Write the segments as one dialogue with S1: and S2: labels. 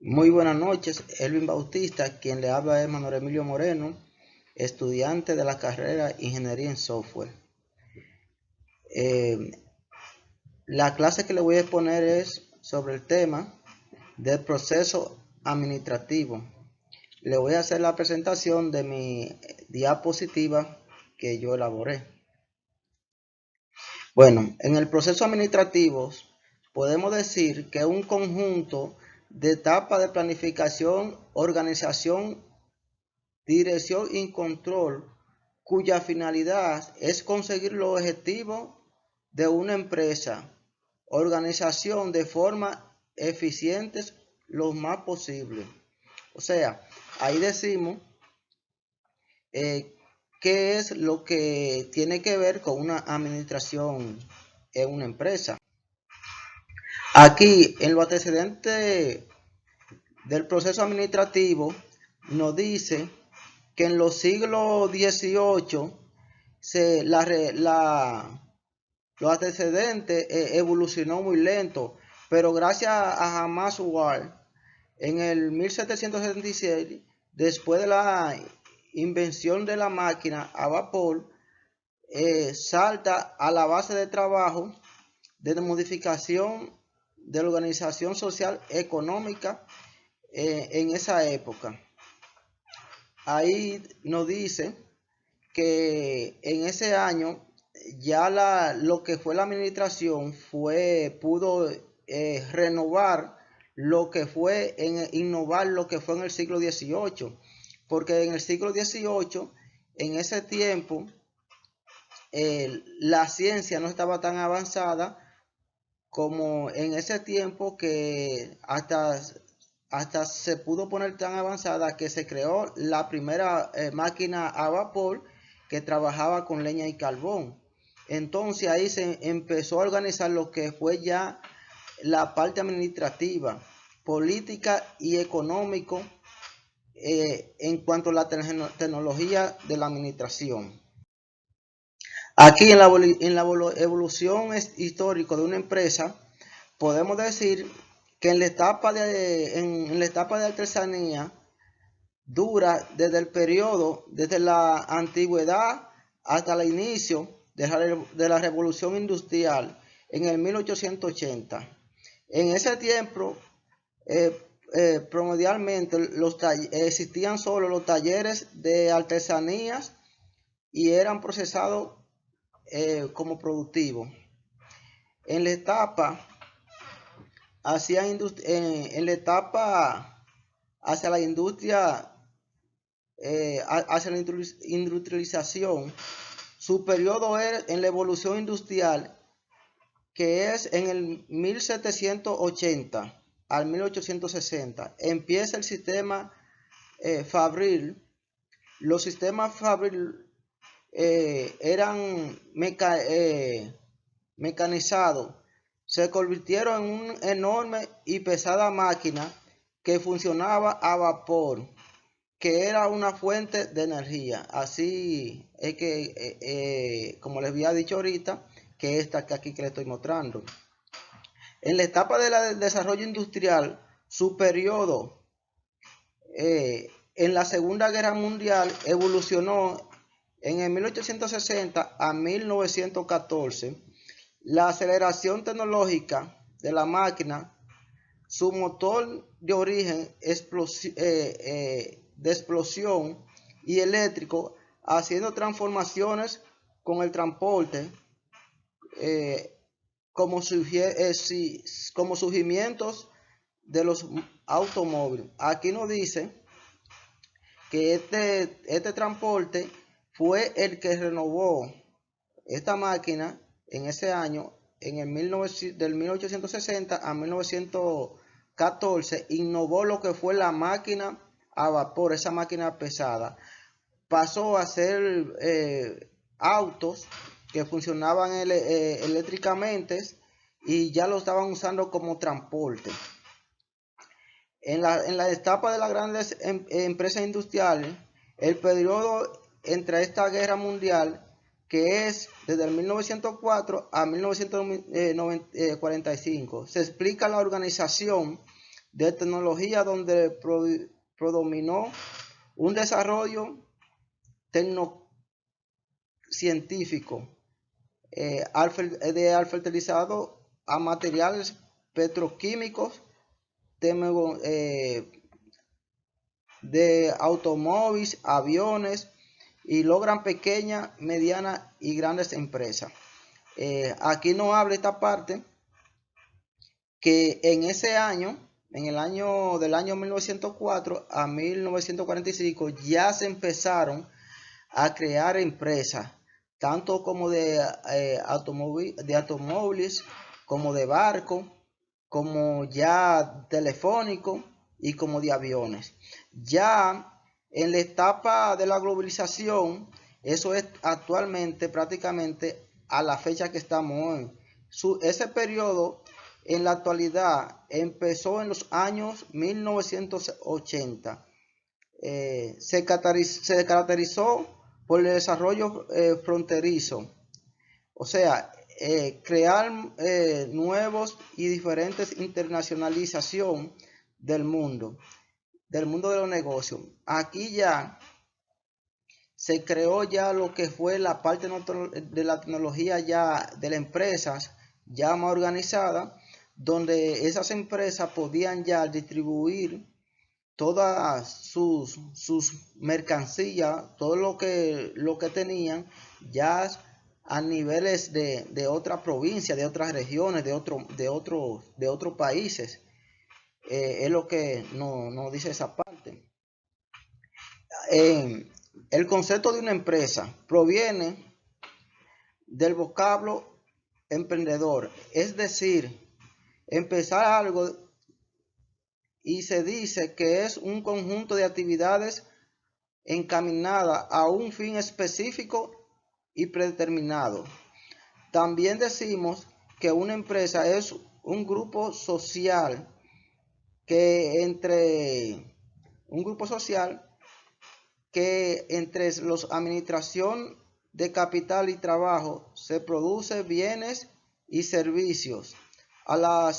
S1: Muy buenas noches, Elvin Bautista, quien le habla es Manuel Emilio Moreno, estudiante de la carrera Ingeniería en Software. Eh, la clase que le voy a exponer es sobre el tema del proceso administrativo. Le voy a hacer la presentación de mi diapositiva que yo elaboré. Bueno, en el proceso administrativo podemos decir que es un conjunto de etapas de planificación, organización, dirección y control, cuya finalidad es conseguir los objetivos de una empresa, organización de forma eficiente lo más posible. O sea, ahí decimos qué es lo que tiene que ver con una administración en una empresa. Aquí, en los antecedentes del proceso administrativo, nos dice que en los siglos XVIII los antecedentes evolucionó muy lento, pero gracias a James Watt, en el 1776, después de la invención de la máquina a vapor, salta a la base de trabajo de modificación de la organización social económica en esa época. Ahí nos dice que en ese año ya lo que fue la administración pudo renovar lo que fue innovar lo que fue en el siglo XVIII, porque en el siglo XVIII, en ese tiempo, la ciencia no estaba tan avanzada como en ese tiempo, que hasta se pudo poner tan avanzada que se creó la primera máquina a vapor que trabajaba con leña y carbón. Entonces ahí se empezó a organizar lo que fue ya la parte administrativa, política y económico en cuanto a la tecnología de la administración. Aquí en la evolución histórica de una empresa, podemos decir que en la etapa de artesanía dura desde la antigüedad hasta el inicio de la revolución industrial en el 1880. En ese tiempo, primordialmente existían solo los talleres de artesanías y eran procesados como productivos. En la etapa en la etapa hacia la industria, hacia la industrialización, su periodo es en la evolución industrial, que es en el 1780 al 1860. Empieza el sistema fabril. Los sistemas fabril eran mecanizados, se convirtieron en una enorme y pesada máquina que funcionaba a vapor, que era una fuente de energía. Así es que, como les había dicho ahorita, que esta que aquí que les estoy mostrando. En la etapa del desarrollo industrial, su periodo en la Segunda Guerra Mundial evolucionó en el 1860 a 1914. La aceleración tecnológica de la máquina, su motor de origen de explosión y eléctrico, haciendo transformaciones con el transporte, como surgimientos de los automóviles. Aquí nos dice que este transporte fue el que renovó esta máquina en ese año, del 1860 a 1914, innovó lo que fue la máquina a vapor, esa máquina pesada. Pasó a ser autos que funcionaban eléctricamente y ya lo estaban usando como transporte. En la etapa de las grandes empresas industriales, el periodo entre esta guerra mundial, que es desde el 1904 a 1945, se explica la organización de tecnología donde predominó un desarrollo tecnocientífico al fertilizado a materiales petroquímicos, de automóviles, aviones, y logran pequeñas, medianas y grandes empresas. Aquí nos habla esta parte que en ese año, en el año del año 1904 a 1945, ya se empezaron a crear empresas, tanto como de automóviles, como de barcos, como ya telefónico y como de aviones. Ya en la etapa de la globalización, eso es actualmente prácticamente a la fecha que estamos hoy. Ese periodo en la actualidad empezó en los años 1980. Se caracterizó por el desarrollo fronterizo, o sea, crear nuevos y diferentes internacionalización del mundo de los negocios. Aquí ya se creó ya lo que fue la parte de la tecnología ya de las empresas ya más organizada, donde esas empresas podían ya distribuir todas sus mercancías, todo lo que tenían ya a niveles de otra provincia, de otras regiones, de otros países. Es lo que nos dice esa parte. El concepto de una empresa proviene del vocablo emprendedor, es decir, empezar algo, y se dice que es un conjunto de actividades encaminadas a un fin específico y predeterminado. También decimos que una empresa es un grupo social que entre los administración de capital y trabajo se produce bienes y servicios a la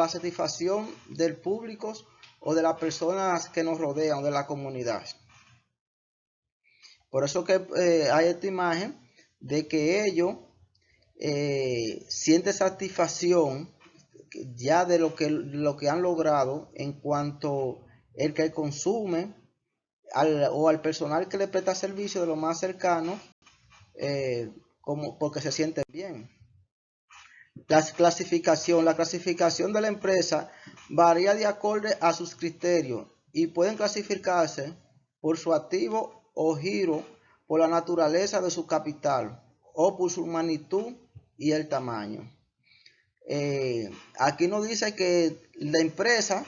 S1: satisfacción del público o de las personas que nos rodean, de la comunidad. Por eso que hay esta imagen de que ellos sienten satisfacción ya de lo que han logrado en cuanto el que consume o al personal que le presta servicio de lo más cercano, porque se sienten bien. La clasificación de la empresa varía de acuerdo a sus criterios y pueden clasificarse por su activo o giro, por la naturaleza de su capital o por su magnitud y el tamaño. Aquí nos dice que la empresa,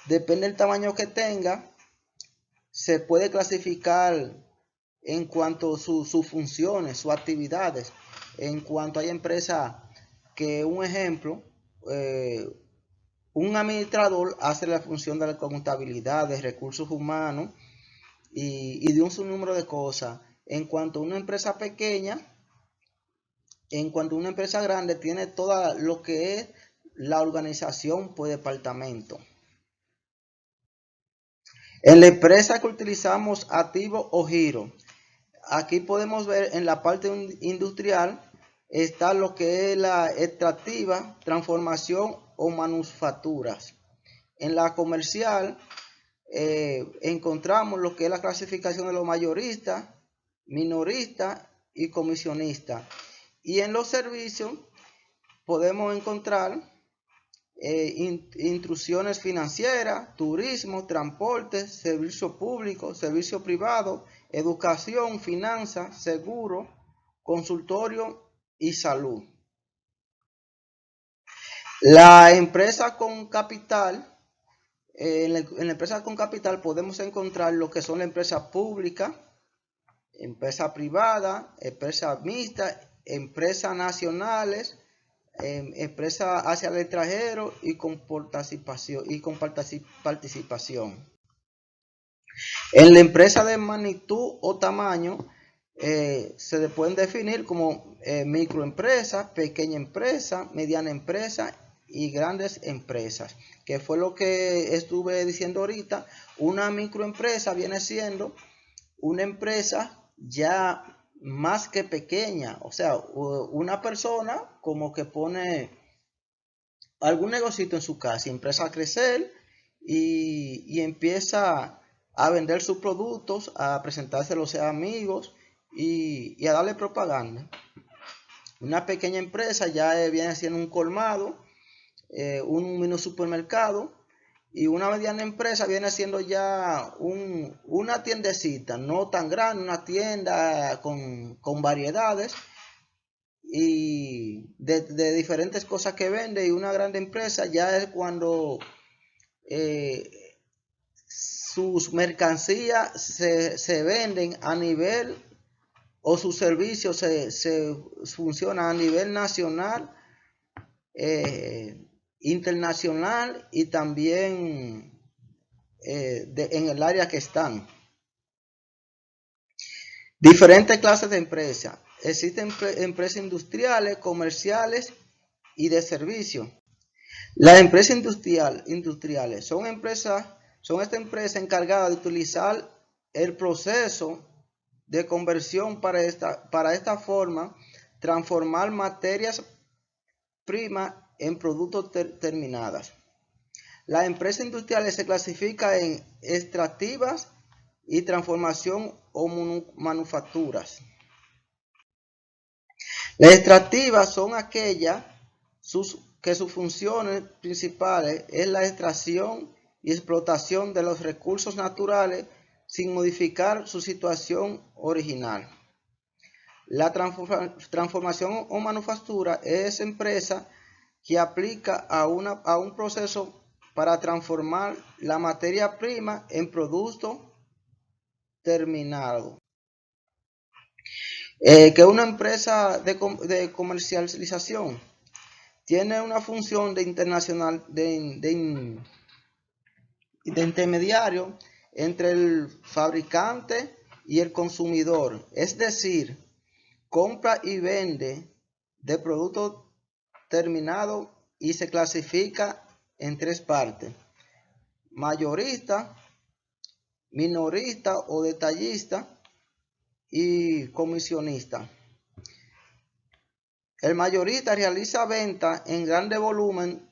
S1: depende del tamaño que tenga, se puede clasificar en cuanto a sus funciones, sus actividades. En cuanto hay empresas que, un ejemplo, un administrador hace la función de la contabilidad, de recursos humanos y de un sinnúmero de cosas. En cuanto a una empresa pequeña, en cuanto a una empresa grande, tiene todo lo que es la organización por departamento. En la empresa que utilizamos activo o giro, aquí podemos ver en la parte industrial está lo que es la extractiva, transformación o manufacturas. En la comercial encontramos lo que es la clasificación de los mayoristas, minoristas y comisionistas. Y en los servicios podemos encontrar instrucciones financieras, turismo, transporte, servicio público, servicio privado, educación, finanzas, seguro, consultorio y salud. La empresa con capital, en la empresa con capital podemos encontrar lo que son la empresa pública, empresa privada, empresa mixta, empresas nacionales, empresa hacia el extranjero y con participación. En la empresa de magnitud o tamaño se pueden definir como microempresa, pequeña empresa, mediana empresa y grandes empresas, que fue lo que estuve diciendo ahorita. Una microempresa viene siendo una empresa ya más que pequeña, o sea, una persona como que pone algún negocito en su casa y empieza a crecer y empieza a vender sus productos, a presentárselos a amigos y a darle propaganda. Una pequeña empresa ya viene siendo un colmado, un mini supermercado, y una mediana empresa viene siendo ya una tiendecita, no tan grande, una tienda con variedades y de diferentes cosas que vende. Y una gran empresa ya es cuando sus mercancías se venden a nivel, o sus servicios se funcionan a nivel nacional, internacional y también en el área que están. Diferentes clases de empresas. Existen empresas industriales, comerciales y de servicio. Las empresas industriales son estas empresas encargadas de utilizar el proceso de conversión para esta forma, transformar materias primas en productos terminadas. Las empresas industriales se clasifican en extractivas y transformación o manufacturas. Las extractivas son aquellas que sus funciones principales es la extracción y explotación de los recursos naturales sin modificar su situación original. La transformación o manufactura es empresa que aplica a un proceso para transformar la materia prima en producto terminado. Que una empresa de comercialización tiene una función de intermediario entre el fabricante y el consumidor, es decir, compra y vende de productos terminados, y se clasifica en tres partes: mayorista, minorista o detallista y comisionista. El mayorista realiza ventas en grande volumen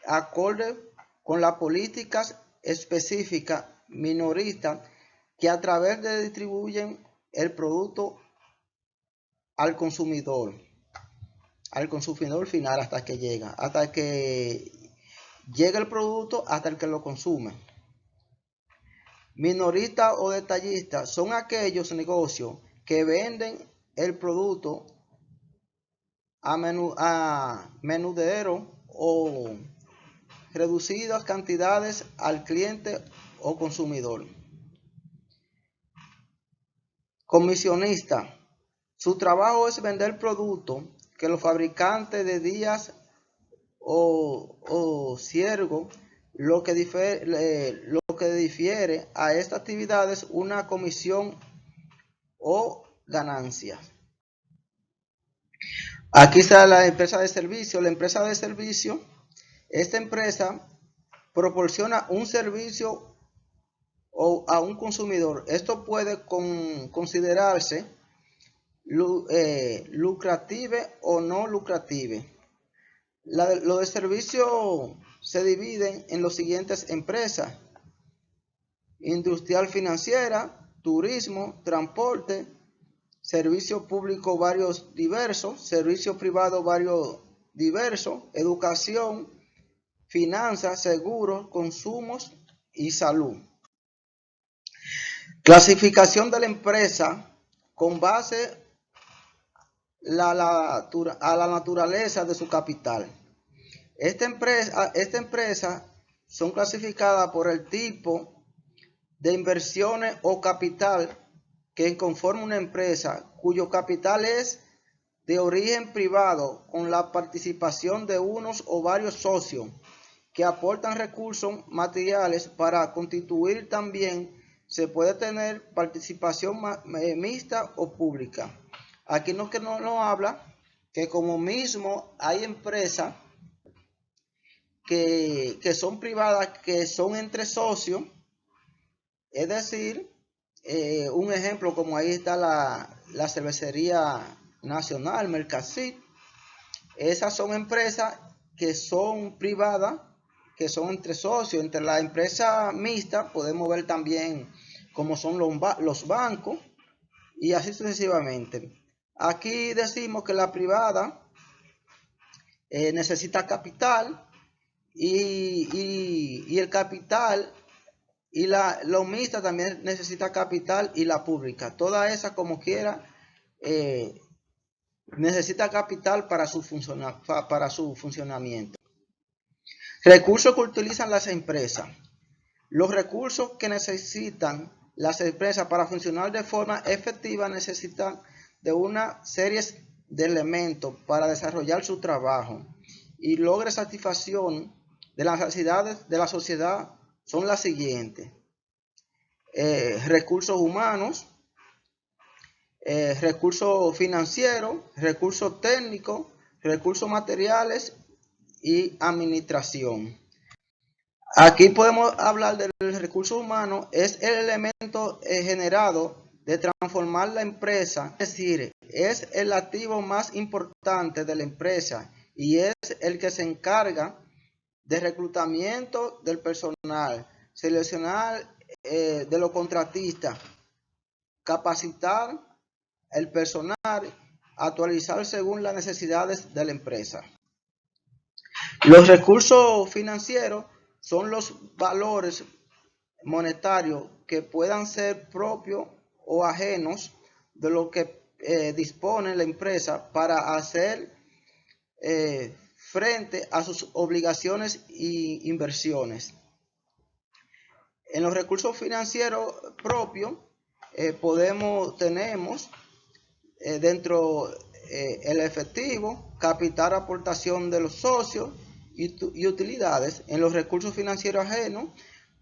S1: acorde con las políticas específicas minoristas, que a través de distribuyen el producto al consumidor final, hasta que llega el producto, hasta el que lo consume. Minoristas o detallistas son aquellos negocios que venden el producto a menudero o reducidas cantidades al cliente o consumidor. Comisionista. Su trabajo es vender productos que los fabricantes de días o ciergo, lo que difiere a esta actividad es una comisión o ganancia. Aquí está la empresa de servicio. La empresa de servicio, esta empresa proporciona un servicio a un consumidor. Esto puede considerarse lucrative o no lucrative. Lo de servicio se dividen en las siguientes empresas: industrial financiera, turismo, transporte, servicio público varios diversos, servicio privado varios diversos, educación, finanzas, seguros, consumos y salud. Clasificación de la empresa con base a la naturaleza de su capital. Esta empresa son clasificadas por el tipo de inversiones o capital que conforma una empresa, cuyo capital es de origen privado, con la participación de unos o varios socios que aportan recursos materiales. Para constituir también se puede tener participación mixta o pública. Aquí no habla que como mismo hay empresas que son privadas, que son entre socios, es decir, un ejemplo como ahí está la Cervecería Nacional, Mercasí. Esas son empresas que son privadas, que son entre socios. Entre la empresa mixta podemos ver también como son los bancos y así sucesivamente. Aquí decimos que la privada necesita capital y el capital y la mixta también necesita capital y la pública. Toda esa como quiera necesita capital para su funcionamiento. Recursos que utilizan las empresas. Los recursos que necesitan las empresas para funcionar de forma efectiva necesitan de una serie de elementos para desarrollar su trabajo y logre satisfacción de las necesidades de la sociedad. Son las siguientes: recursos humanos, recursos financieros, recursos técnicos, recursos materiales y administración. Aquí podemos hablar del recurso humano. Es el elemento generado de transformar la empresa, es decir, es el activo más importante de la empresa y es el que se encarga de reclutamiento del personal, seleccionar de los contratistas, capacitar el personal, actualizar según las necesidades de la empresa. Los recursos financieros son los valores monetarios que puedan ser propios o ajenos de lo que dispone la empresa para hacer frente a sus obligaciones e inversiones. En los recursos financieros propios tenemos dentro el efectivo, capital, aportación de los socios y utilidades. En los recursos financieros ajenos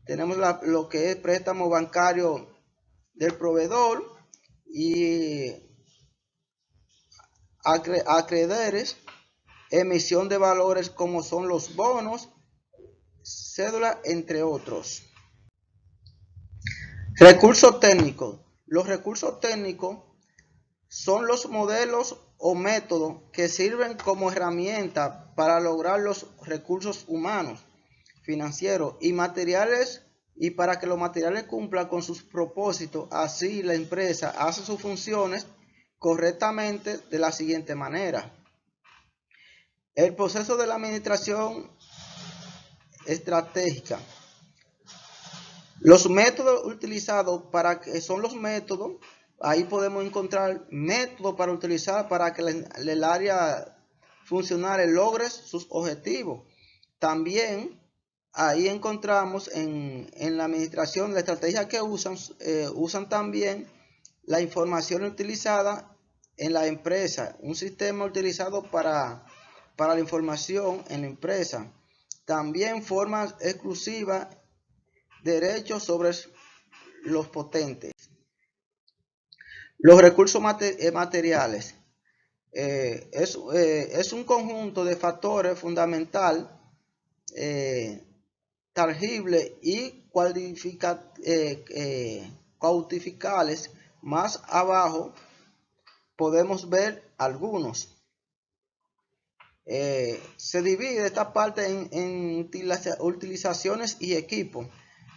S1: tenemos lo que es préstamo bancario del proveedor y acreedores, emisión de valores como son los bonos, cédula, entre otros. Recursos técnicos. Los recursos técnicos son los modelos o métodos que sirven como herramienta para lograr los recursos humanos, financieros y materiales, y para que los materiales cumplan con sus propósitos. Así la empresa hace sus funciones correctamente de la siguiente manera. El proceso de la administración estratégica. Los métodos utilizados son los métodos. Ahí podemos encontrar métodos para utilizar para que el área funcional logre sus objetivos. También ahí encontramos en la administración la estrategia que usan también la información utilizada en la empresa, un sistema utilizado para la información en la empresa. También formas exclusivas, derechos sobre los potentes. Los recursos materiales es un conjunto de factores fundamental, tangibles y cuantificables. Más abajo podemos ver algunos. Se divide esta parte en utilizaciones y equipos.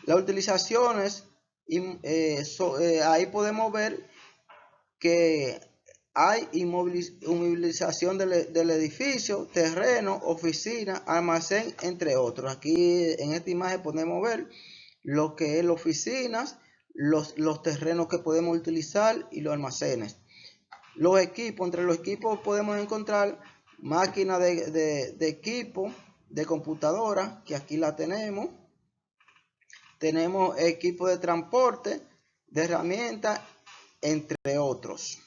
S1: Las utilizaciones, ahí podemos ver que hay inmovilización del edificio, terreno, oficina, almacén, entre otros. Aquí en esta imagen podemos ver lo que es las oficinas, los terrenos que podemos utilizar y los almacenes. Los equipos, entre los equipos podemos encontrar máquinas de equipo, de computadora, que aquí la tenemos. Tenemos equipos de transporte, de herramientas, entre otros.